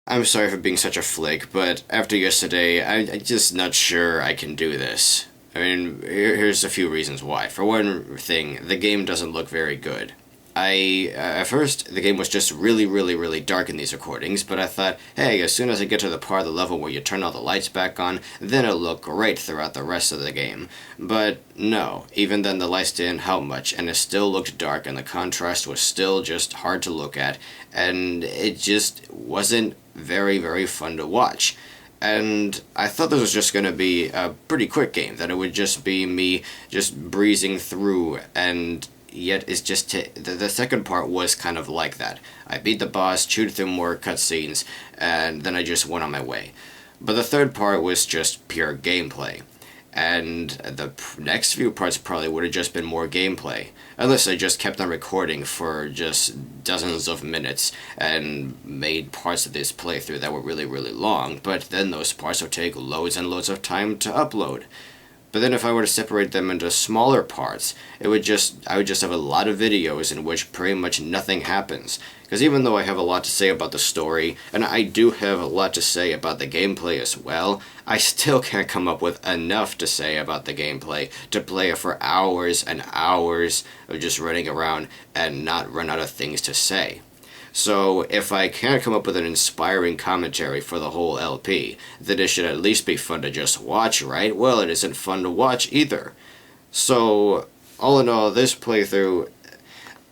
I'm sorry for being such a flake, but after yesterday, I'm just not sure I can do this. I mean, here's a few reasons why. For one thing, the game doesn't look very good. At first, the game was just really, really, really dark in these recordings, but I thought, hey, as soon as I get to the part of the level where you turn all the lights back on, then it'll look great throughout the rest of the game. But no, even then the lights didn't help much, and it still looked dark, and the contrast was still just hard to look at, and it just wasn't very, very fun to watch. And I thought this was just going to be a pretty quick game, that it would just be me just breezing through, and yet it's just the second part was kind of like that. I beat the boss, chewed through more cutscenes, and then I just went on my way. But the third part was just pure gameplay. And the next few parts probably would have just been more gameplay. Unless I just kept on recording for just dozens of minutes and made parts of this playthrough that were really, really long, but then those parts would take loads and loads of time to upload. But then if I were to separate them into smaller parts, I would just have a lot of videos in which pretty much nothing happens. Because even though I have a lot to say about the story, and I do have a lot to say about the gameplay as well, I still can't come up with enough to say about the gameplay to play it for hours and hours of just running around and not run out of things to say. So if I can't come up with an inspiring commentary for the whole LP, then it should at least be fun to just watch, right? Well, it isn't fun to watch either. So, all in all, this playthrough,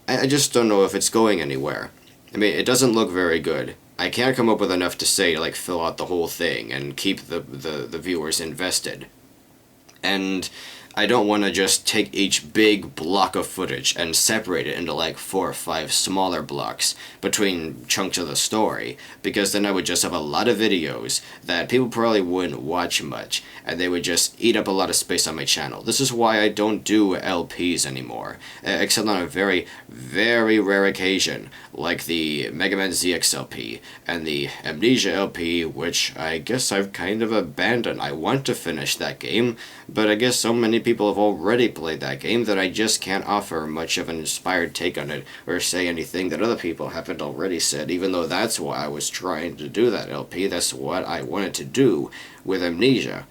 I just don't know if it's going anywhere. I mean, it doesn't look very good. I can't come up with enough to say to, like, fill out the whole thing and keep the viewers invested. And I don't want to just take each big block of footage and separate it into like 4 or 5 smaller blocks between chunks of the story, because then I would just have a lot of videos that people probably wouldn't watch much, and they would just eat up a lot of space on my channel. This is why I don't do LPs anymore, except on a very, very rare occasion, like the Mega Man ZX LP and the Amnesia LP, which I guess I've kind of abandoned. I want to finish that game, but I guess so many people have already played that game that I just can't offer much of an inspired take on it or say anything that other people haven't already said, even though that's why I was trying to do that LP. That's what I wanted to do with Amnesia.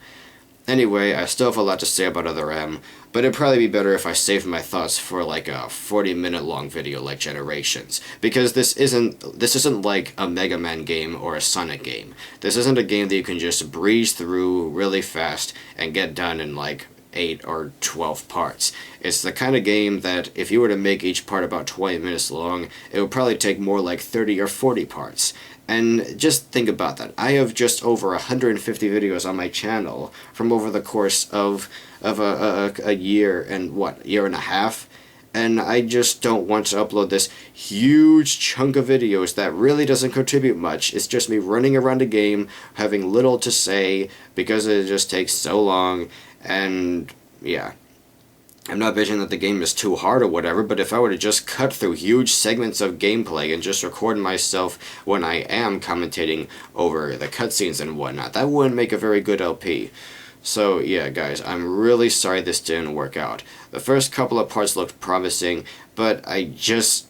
Anyway, I still have a lot to say about Other M, but it'd probably be better if I saved my thoughts for like a 40-minute long video like Generations, because this isn't like a Mega Man game or a Sonic game. This isn't a game that you can just breeze through really fast and get done in like 8 or 12 parts. It's the kind of game that if you were to make each part about 20 minutes long, it would probably take more like 30 or 40 parts. And just think about that. I have just over 150 videos on my channel from over the course of a year and year and a half. And I just don't want to upload this huge chunk of videos that really doesn't contribute much. It's just me running around a game, having little to say, because it just takes so long, and yeah. I'm not bitching that the game is too hard or whatever, but if I were to just cut through huge segments of gameplay and just record myself when I am commentating over the cutscenes and whatnot, that wouldn't make a very good LP. So yeah, guys, I'm really sorry this didn't work out. The first couple of parts looked promising, but I just...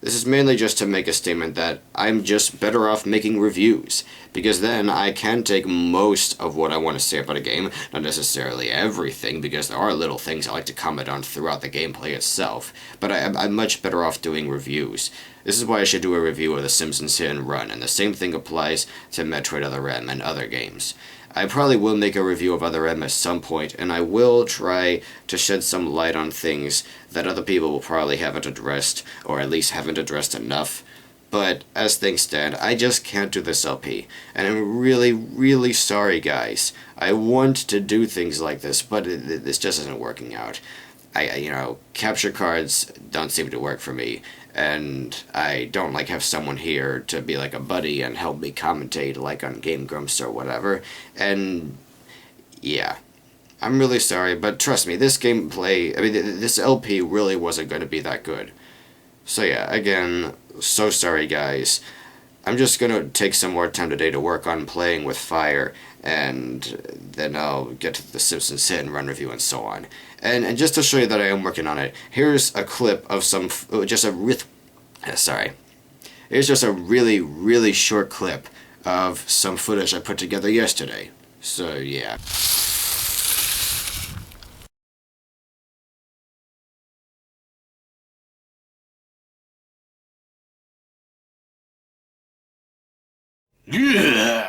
This is mainly just to make a statement that I'm just better off making reviews, because then I can take most of what I want to say about a game, not necessarily everything, because there are little things I like to comment on throughout the gameplay itself, but I'm much better off doing reviews. This is why I should do a review of The Simpsons Hit and Run, and the same thing applies to Metroid Other M and other games. I probably will make a review of Other M at some point, and I will try to shed some light on things that other people will probably haven't addressed, or at least haven't addressed enough. But as things stand, I just can't do this LP, and I'm really, really sorry, guys. I want to do things like this, but this just isn't working out. Capture cards don't seem to work for me, and I don't like have someone here to be like a buddy and help me commentate like on Game Grumps or whatever, and yeah. I'm really sorry, but trust me, this LP really wasn't going to be that good. So yeah, again, so sorry guys. I'm just going to take some more time today to work on playing with fire, and then I'll get to the Simpsons Hit and Run review and so on. And just to show you that I am working on it, here's a clip of some, just a sorry. It's just a really, really short clip of some footage I put together yesterday. So yeah. Yeah.